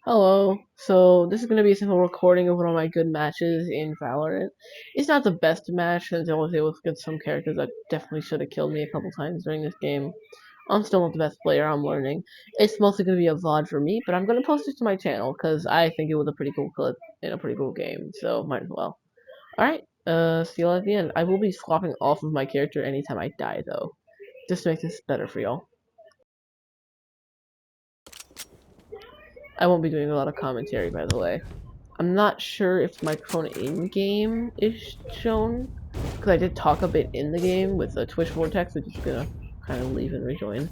Hello. So this is gonna be a simple recording of one of my good matches in Valorant. It's not the best match since I was able to get some characters that definitely should have killed me a couple times during this game. I'm still not the best player, I'm learning. It's mostly gonna be a VOD for me, but I'm gonna post it to my channel because I think it was a pretty cool clip in a pretty cool game, so might as well. Alright, see you all at the end. I will be swapping off of my character anytime I die though, just to make this better for y'all. I won't be doing a lot of commentary, by the way. I'm not sure if microphone in-game is shown, because I did talk a bit in the game with the Twitch Vortex, which is gonna kind of leave and rejoin.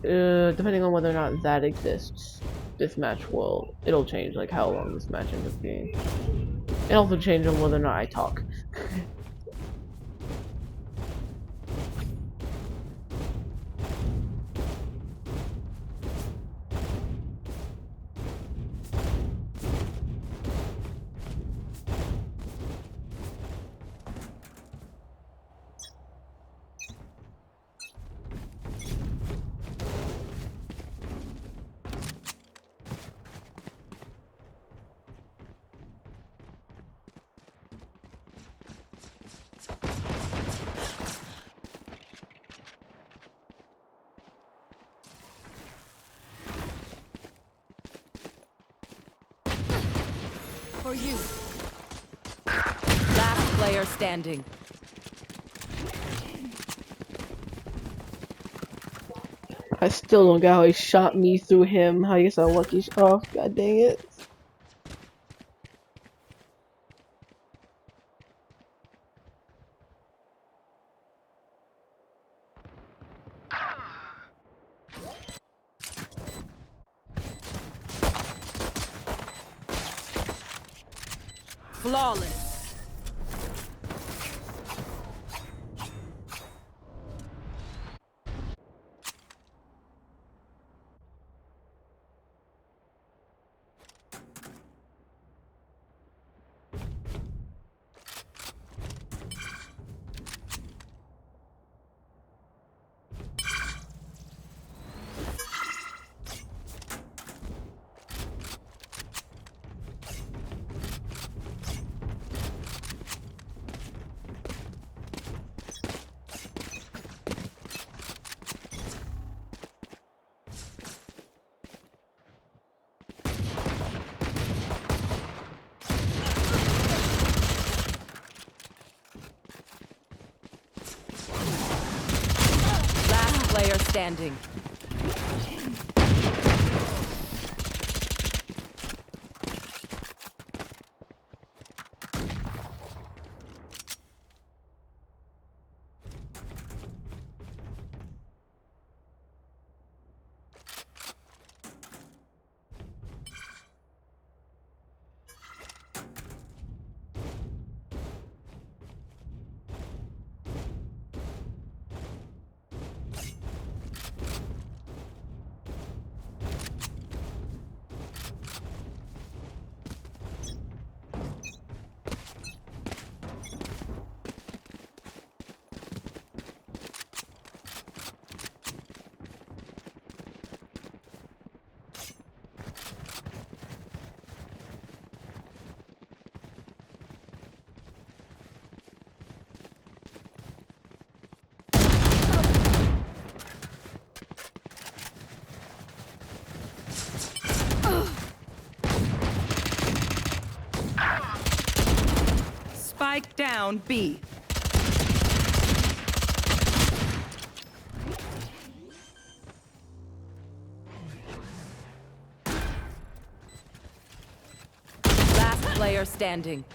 Depending on whether or not that exists, this match it'll change, like, how long this match ends up being. It also change on whether or not I talk. For you. Last player standing. I still don't get how he shot me through him. How you get a lucky shot? Oh, god dang it. Flawless. Last player standing. Spike down B. Last player standing.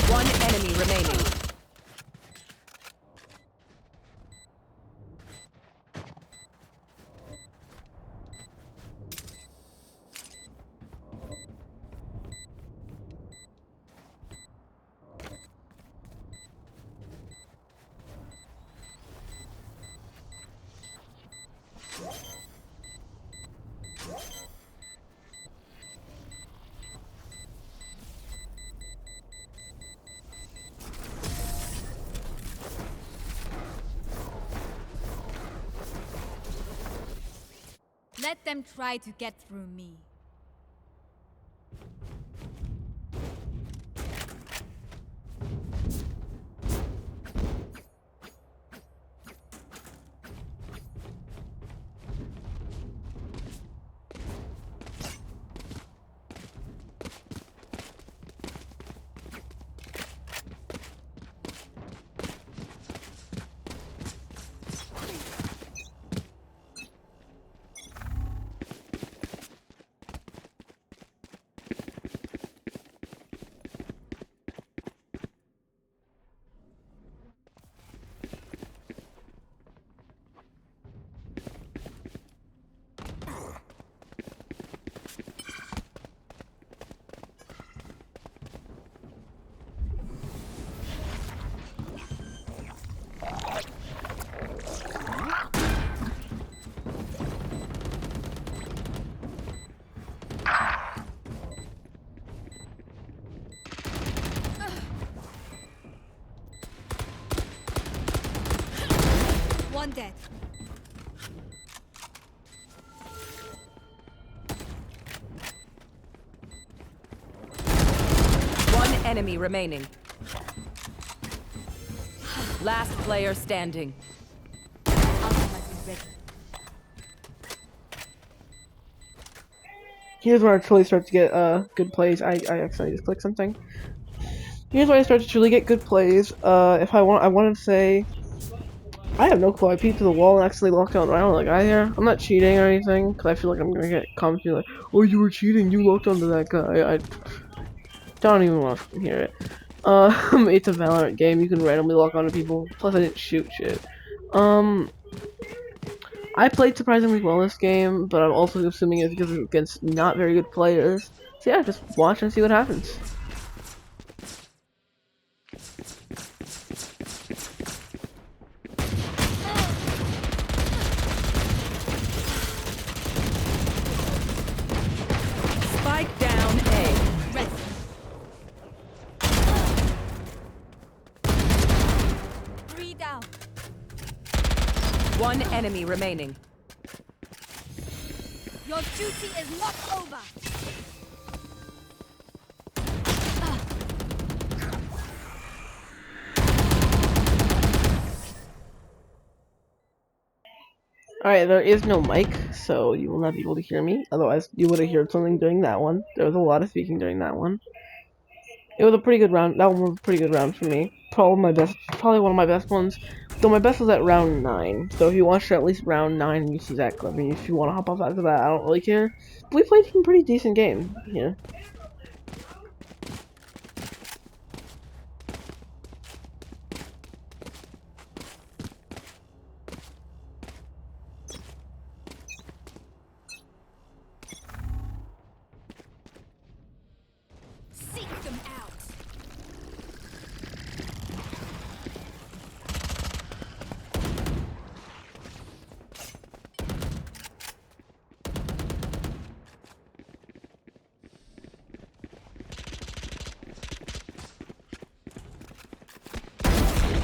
One enemy remaining. Let them try to get through me. One dead. One enemy remaining. Last player standing. Ultimate is ready. Here's where I truly start to get good plays. I accidentally just clicked something. Here's where I start to truly get good plays. If I wanted to say, I have no clue. I peeked to the wall and accidentally locked on around the guy here. I'm not cheating or anything, because I feel like I'm gonna get comments like, "Oh, you were cheating. You locked onto that guy." I don't even want to hear it. It's a Valorant game. You can randomly lock onto people. Plus, I didn't shoot shit. I played surprisingly well this game, but I'm also assuming it's because it's against not very good players. So yeah, just watch and see what happens. Spike down A. Rest. Three down. One enemy remaining. Your duty is not over. Alright, there is no mic, so you will not be able to hear me. Otherwise, you would have heard something during that one. There was a lot of speaking during that one. It was a pretty good round. That one was a pretty good round for me. Probably one of my best ones. Though my best was at round 9. So if you watched at least round 9 and you see that clip, and if you want to hop off after that, I don't really care. But we played some pretty decent game here. Seek them out.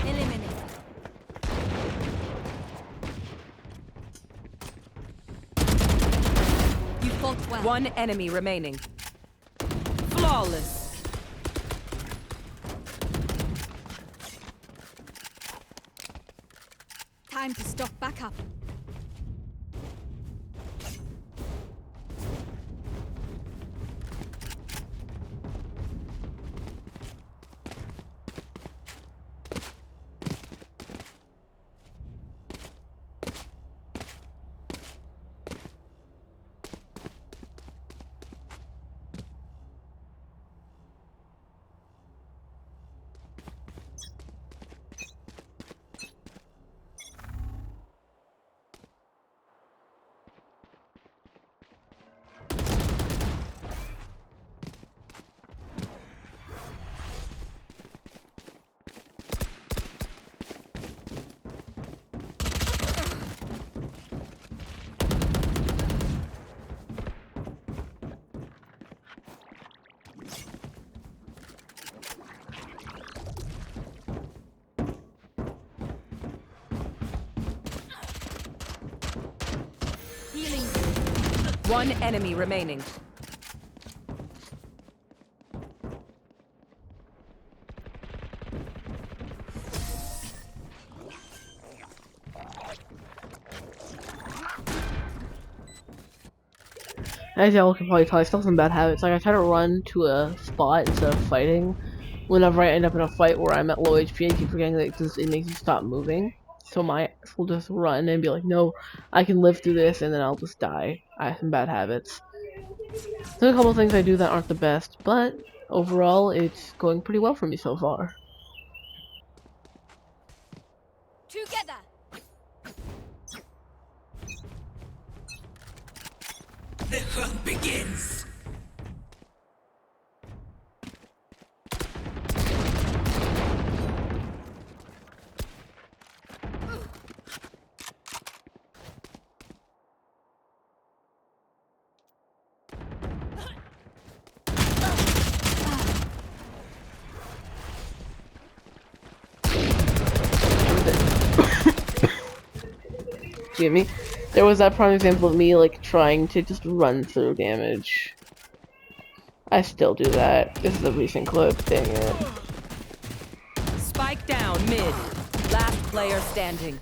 Eliminate. You fought well. One enemy remaining. Flawless. Time to stock back up. One enemy remaining. As y'all can probably tell, I still have some bad habits. Like, I try to run to a spot instead of fighting. Whenever I end up in a fight where I'm at low HP, I keep forgetting that it makes you stop moving. So my ass will just run and be like, no, I can live through this, and then I'll just die. I have some bad habits. There's a couple things I do that aren't the best, but overall, it's going pretty well for me so far. Together. The hunt begins. Excuse me. There was that prime example of me, like, trying to just run through damage. I still do that. This is a recent clip, dang it. Spike down mid. Last player standing.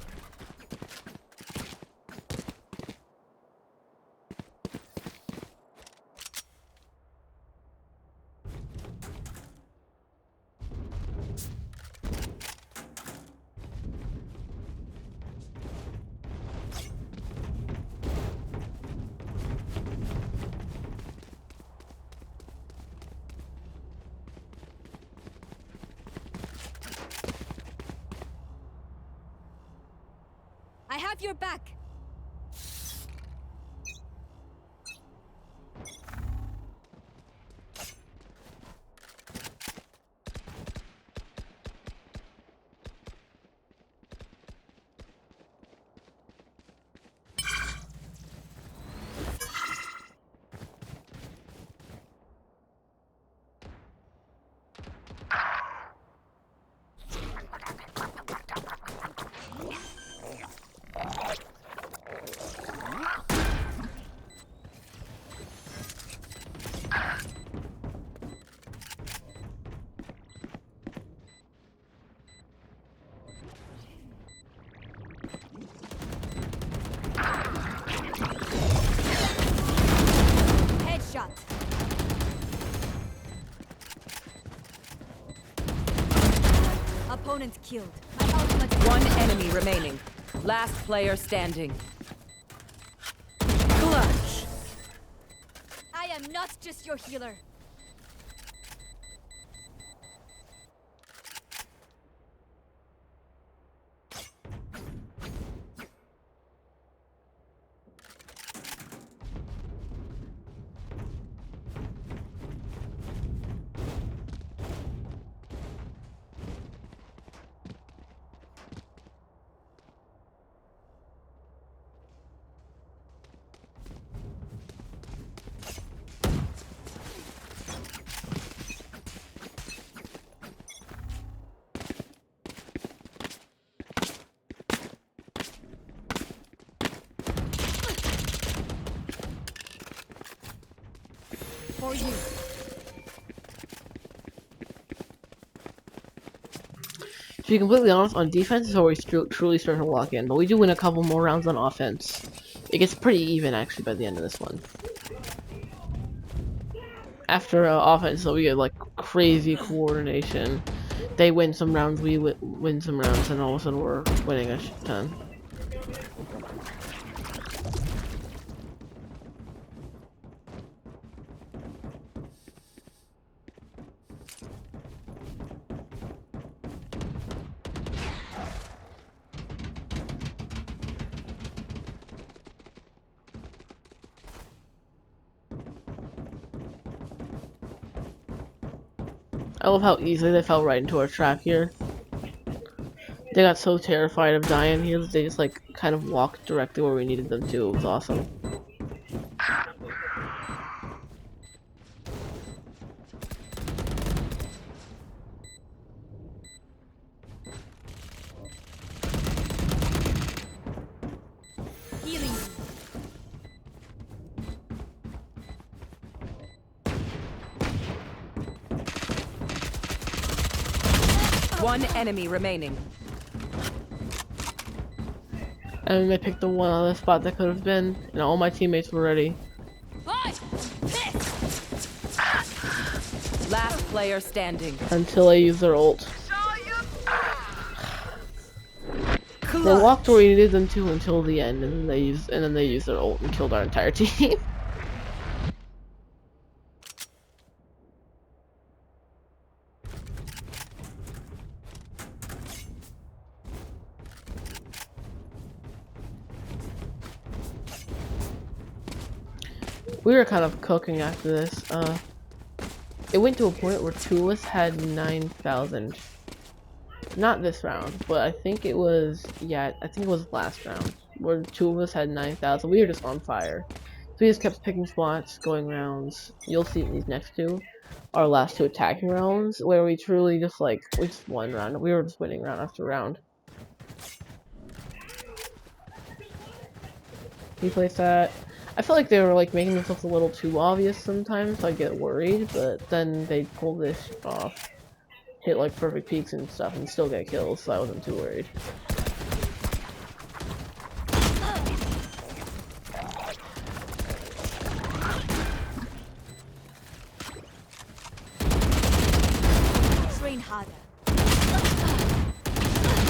I have your back. Headshot. Opponent killed. My ultimate. One enemy remaining. Last player standing. Clutch. I am not just your healer. For you. To be completely honest, on defense is where we truly start to lock in, but we do win a couple more rounds on offense. It gets pretty even, actually, by the end of this one. After offense, so we get, like, crazy coordination. They win some rounds, we win some rounds, and all of a sudden we're winning a shit ton. I love how easily they fell right into our trap here. They got so terrified of dying here that they just, like, kind of walked directly where we needed them to. It was awesome. Healing. One enemy remaining. And they picked the one other spot that could have been, and all my teammates were ready. Last player standing. Until they used their ult. They Clutch. walked where we needed them to until the end, and then they used their ult and killed our entire team. We were kind of cooking after this. It went to a point where two of us had 9,000. Not this round, but I think it was, yeah, I think it was last round, where two of us had 9,000. We were just on fire. So we just kept picking spots, going rounds. You'll see in these next two, our last two attacking rounds, where we truly just we just won round. We were just winning round after round. He plays that. I feel like they were making themselves a little too obvious sometimes, so I get worried, but then they pull this off. Hit perfect peaks and stuff and still get kills, so I wasn't too worried. Train harder.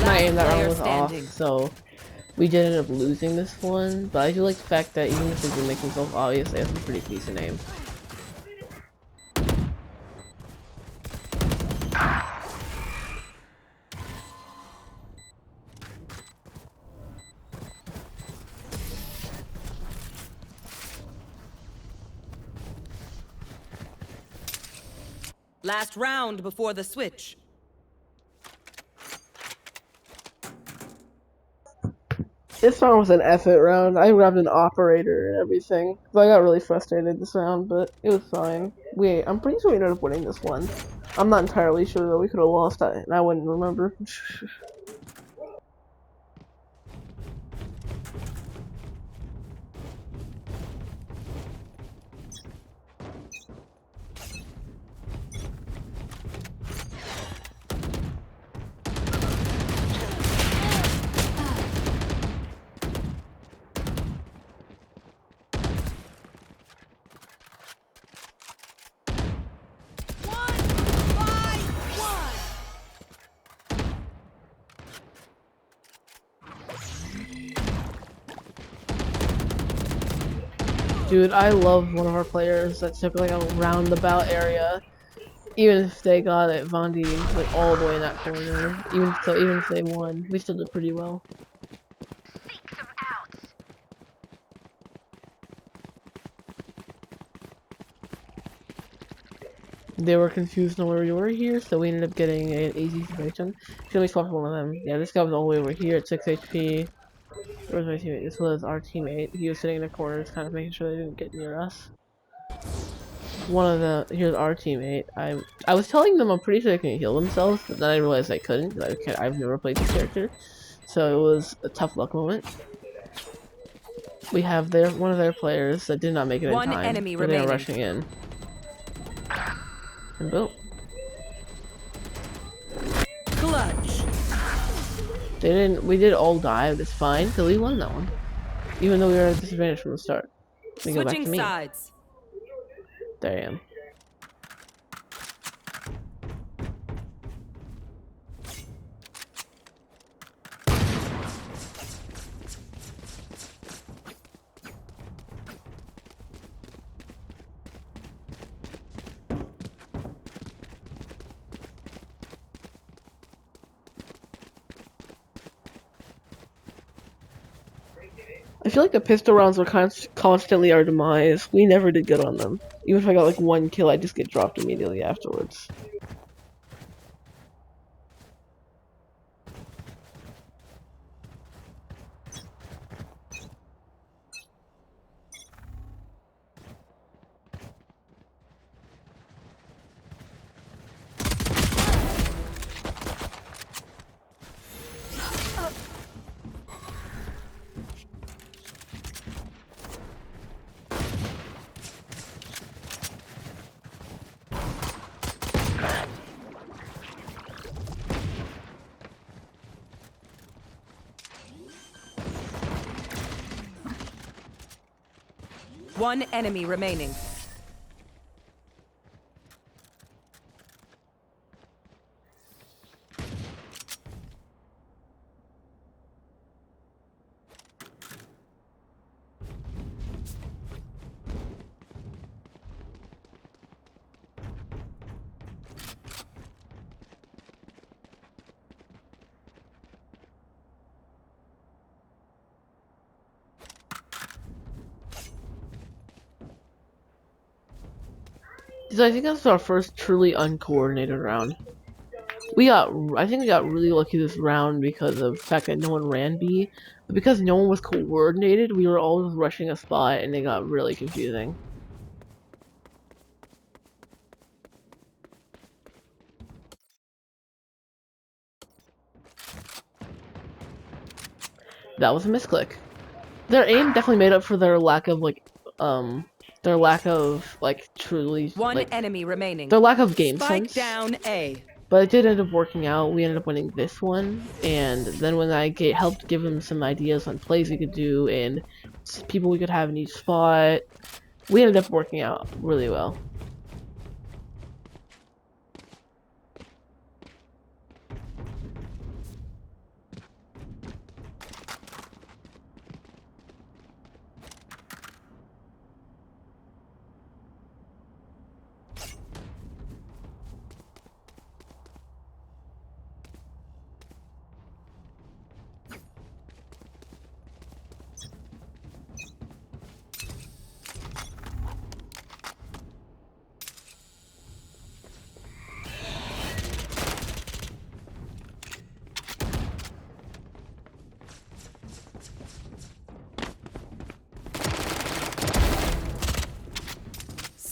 My aim that round was off, so we did end up losing this one, but I do like the fact that even if they do make themselves obvious, they have some pretty decent aim. Last round before the switch. This round was an effort round. I grabbed an operator and everything. So I got really frustrated this round, but it was fine. I'm pretty sure we ended up winning this one. I'm not entirely sure though. We could have lost that, and I wouldn't remember. Dude, I love one of our players that took a roundabout area. Even if they got it, Vondi all the way in that corner. Even if they won, we still did pretty well. They were confused on where we were here, so we ended up getting an easy situation. Should we swap one of them? Yeah, this guy was all the way over here at 6 HP. Where was my teammate? This was our teammate. He was sitting in the corner, just kind of making sure they didn't get near us. Here's our teammate. I was telling them I'm pretty sure they can heal themselves, but then I realized I couldn't. I've never played this character, so it was a tough luck moment. We have one of their players that did not make it in time. One enemy but they are remaining. rushing in. And boom. Clutch. We did all die, but it's fine, because we won that one. Even though we were at a disadvantage from the start. We go back to Switching me. sides. There I am. I feel like the pistol rounds were constantly our demise. We never did good on them. Even if I got one kill, I'd just get dropped immediately afterwards. One enemy remaining. So I think that's our first truly uncoordinated round. I think we got really lucky this round because of the fact that no one ran B, but because no one was coordinated, we were all just rushing a spot and it got really confusing. That was a misclick. Their aim definitely made up for their lack of truly One enemy remaining. their lack of game Spike sense. down A. But it did end up working out. We ended up winning this one, and then when I helped give him some ideas on plays we could do and people we could have in each spot, we ended up working out really well.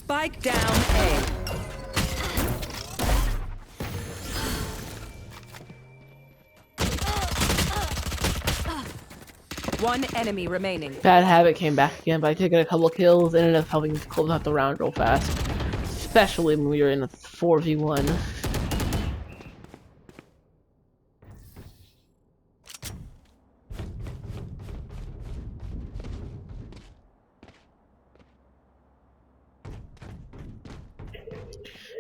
Spike down A. One enemy remaining. Bad habit came back again, but I took a couple of kills, ended up helping to close out the round real fast. Especially when we were in a 4v1.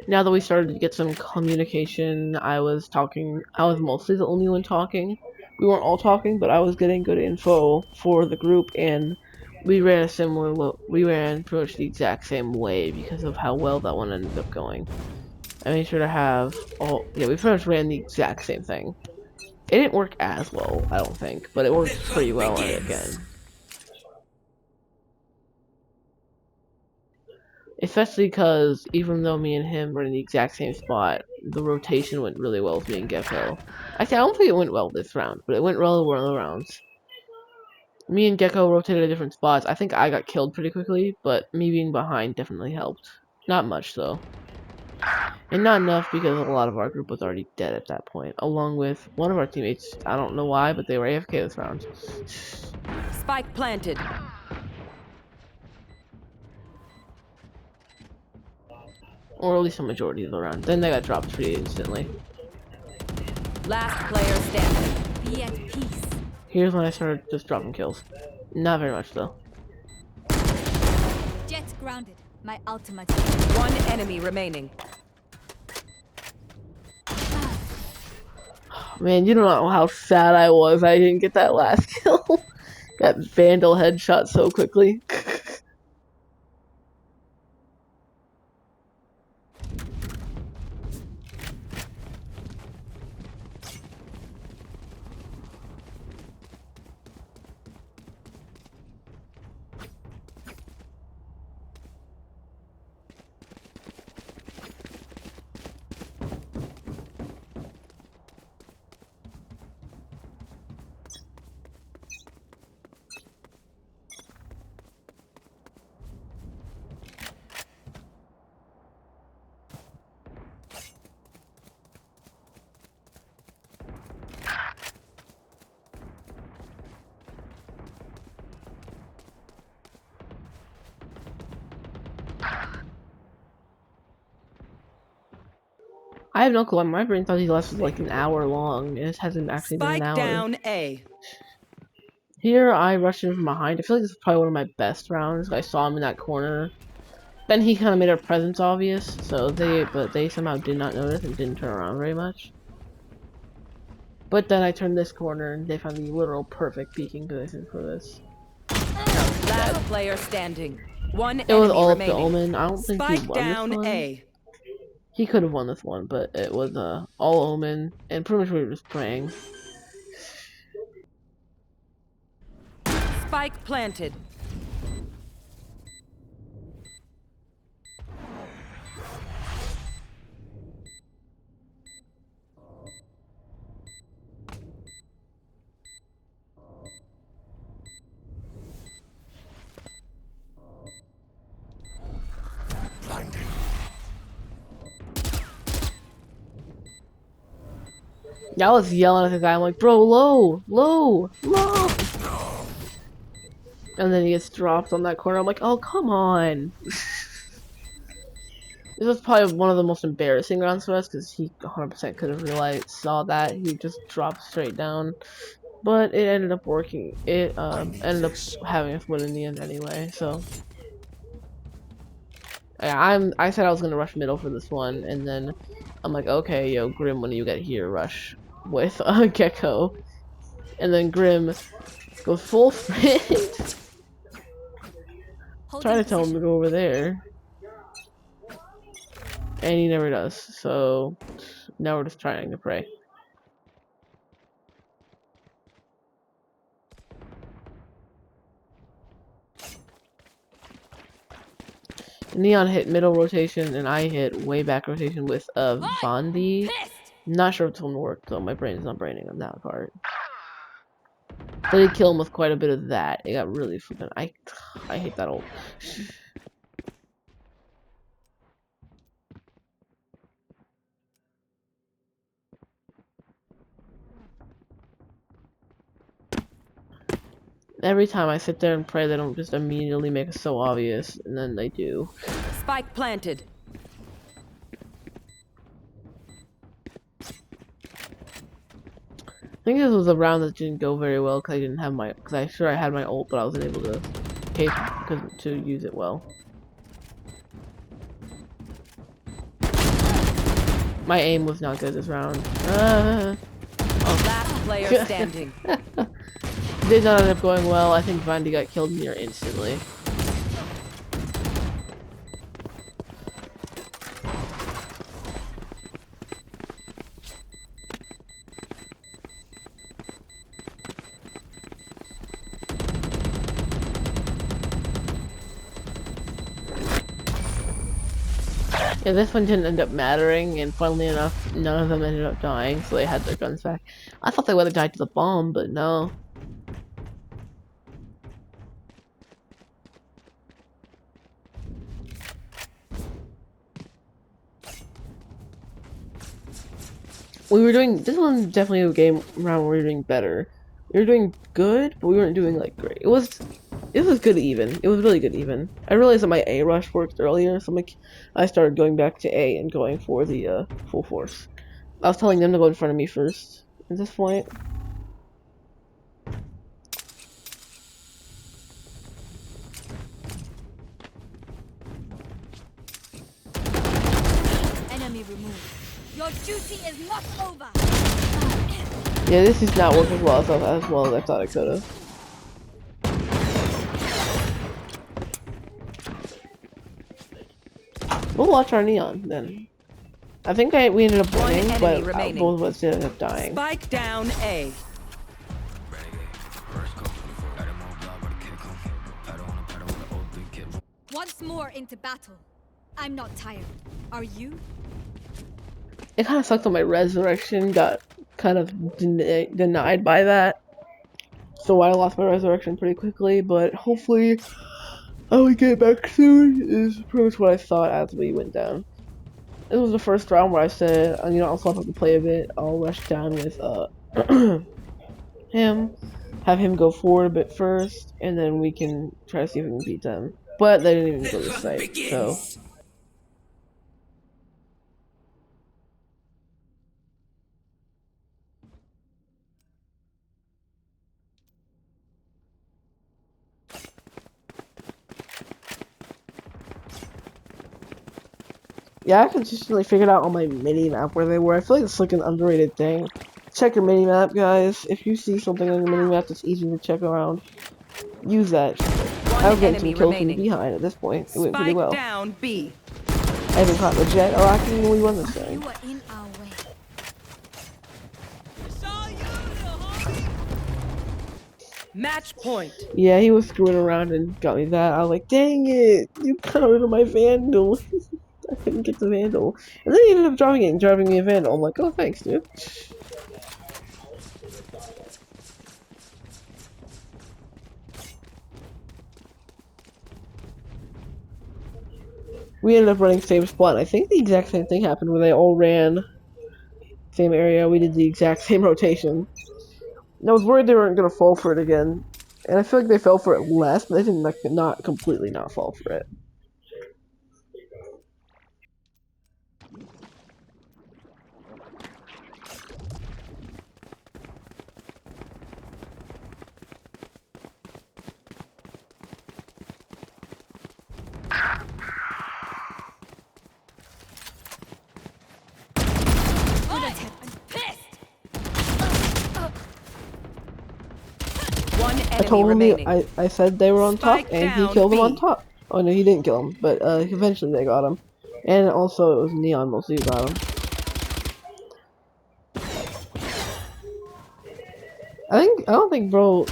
Now that we started to get some communication, I was mostly the only one talking. We weren't all talking, but I was getting good info for the group, and we ran pretty much the exact same way because of how well that one ended up going. I made sure to have we pretty much ran the exact same thing. It didn't work as well, I don't think, but it worked pretty well on it again. Especially because even though me and him were in the exact same spot, the rotation went really well with me and Gecko. Actually, I don't think it went well this round, but it went well in one of the rounds. Me and Gecko rotated to different spots. I think I got killed pretty quickly, but me being behind definitely helped. Not much, though. And not enough because a lot of our group was already dead at that point, along with one of our teammates. I don't know why, but they were AFK this round. Spike planted. Or at least a majority of the round. Then they got dropped pretty instantly. Last player standing. Be at peace. Here's when I started just dropping kills. Not very much, though. Jet grounded. My ultimate. One enemy remaining. Man, you don't know how sad I was I didn't get that last kill. That Vandal headshot so quickly. I have no clue. My brain thought he lasted like an hour long, and this hasn't actually been an Spike hour. down A. Here I rushed in from behind. I feel like this is probably one of my best rounds. I saw him in that corner. Then he kind of made our presence obvious, so they somehow did not notice and didn't turn around very much. But then I turned this corner and they found the literal perfect peeking position for this. Last player standing. One It was enemy all up to remaining. Omen. I don't think he Spike won this down one. A. He could have won this one, but it was all Omen, and pretty much we were just praying. Spike planted. Yeah, I was yelling at the guy. I'm like, bro, low, low, low. And then he gets dropped on that corner. I'm like, oh, come on. This was probably one of the most embarrassing rounds for us because he 100% could have realized, saw that. He just dropped straight down. But it ended up working. It ended up having us win in the end anyway. So yeah, I said I was gonna rush middle for this one, and then I'm like, okay, yo, Grim, when you get here, rush with Gecko, and then Grim goes full sprint, trying Holding to tell him to position. go over there, and he never does. So now we're just trying to pray. Neon hit middle rotation, and I hit way back rotation with Hi! I'm Vondi. pissed! Not sure if it's gonna work though. My brain's not braining on that part. But did kill him with quite a bit of that. It got really freaking. I hate that ult. Every time I sit there and pray, they don't just immediately make it so obvious, and then they do. Spike planted. I think this was a round that didn't go very well because I didn't have my. Because I sure I had my ult, but I wasn't able to pay to use it well. My aim was not good this round. Last player standing. Did not end up going well. I think Vandy got killed near instantly. Yeah, this one didn't end up mattering, and funnily enough, none of them ended up dying, so they had their guns back. I thought they would have died to the bomb, but no. We were doing, this one definitely a game round where we were doing better. We were doing good, but we weren't doing like great. It was good even. It was really good even. I realized that my A rush worked earlier, so I started going back to A and going for the full force. I was telling them to go in front of me first at this point. Enemy removed. Your duty is not over. Yeah, this is not working as well as I thought it could have. We'll watch our neon then. I think we ended up winning, but both of us ended up dying. Spike down A. Once more into battle. I'm not tired. Are you? It kind of sucked that my resurrection got kind of denied by that. So I lost my resurrection pretty quickly, but hopefully I will get back soon is pretty much what I thought as we went down. This was the first round where I said, you know, I'll swap up the play a bit. I'll rush down with him, have him go forward a bit first, and then we can try to see if we can beat them. But they didn't even go to site, so. Yeah, I consistently figured out on my mini map where they were. I feel like it's like an underrated thing. Check your mini map, guys. If you see something on your mini map that's easy to check around, use that shit. I One was getting some enemy kills from the remaining. behind at this point. It went pretty Spike well. down B. I haven't caught the jet. Oh, I can we won this You thing. were in our way. Match point. Yeah, he was screwing around and got me that. I was like, dang it, you got rid of my Vandal. I couldn't get the Vandal. And then he ended up driving me a Vandal. I'm like, oh, thanks, dude. We ended up running same spot. I think the exact same thing happened where they all ran same area. We did the exact same rotation. And I was worried they weren't gonna fall for it again. And I feel like they fell for it less, but they didn't like not completely not fall for it. Good attempt. I'm pissed. One I enemy told him remaining. I said they were on top, Spike and he down killed them on B. top. Oh no, he didn't kill him, but eventually they got him. And also it was Neon mostly who got him. I don't think bro.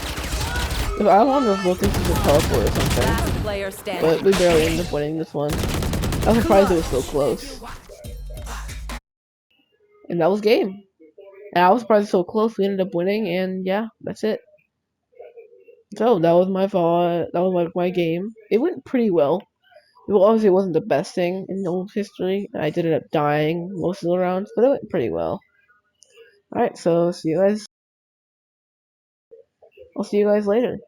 I wonder if bro thinks he's a teleport or something. Last player But standing. we barely ended up winning this one. I was surprised it was so close. And that was game. And I was surprised it was so close. We ended up winning, and yeah, that's it. So that was my thought. That was my game. It went pretty well. Well, obviously it wasn't the best thing in old history. I did end up dying most of the rounds, but it went pretty well. Alright, so see you guys. I'll see you guys later.